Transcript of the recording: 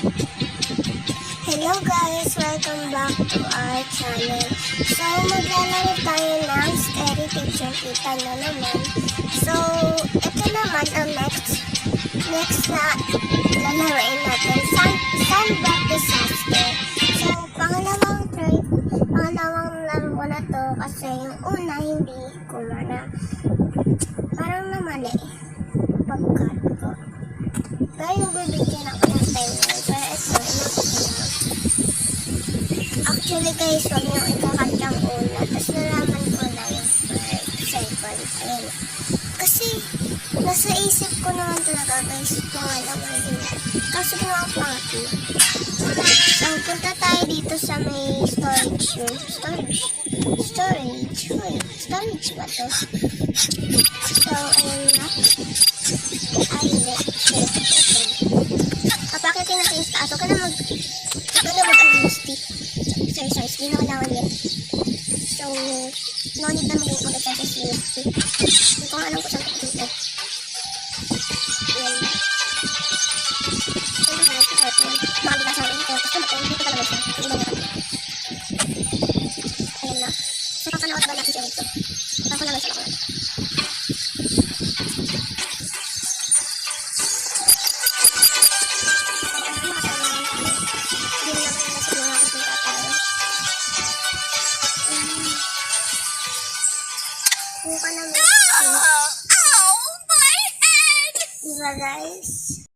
Hello guys! Welcome back to our channel. So, maglalaro tayo ng Scary Teacher Kita na naman. So, ito naman ang next na lalaroin natin. Sandbox Disaster. So, pangalawang laro ko na to kasi yung una hindi ko parang namali pagkat ko. Pero yung bibigyan ako ng time ngayon. Pero ito, actually guys, wag nyo ikakat yung una. Tapos nalaman ko na yung second. Ayun. Kasi, nasa isip ko naman talaga guys, pangalawa din. Kaso ginawa pangati. So, punta tayo dito sa may storage room. Storage ba to? So, ayun na. Ay, hindi. Kapakitin natin yung taas. Huwag ka na mag-alusti. Sorry, hindi na kailangan yan. So, no need na mag-alusti sa CSP. Hindi ko nga alam kung saan ko dito. Yan. Ayun na, ito. Baka di na sa akin. Kasi dito talaga siya. Hindi na natin. Ayun na. So, kakanaot ba natin siya dito? Ako naman siya ako. Mukha naman.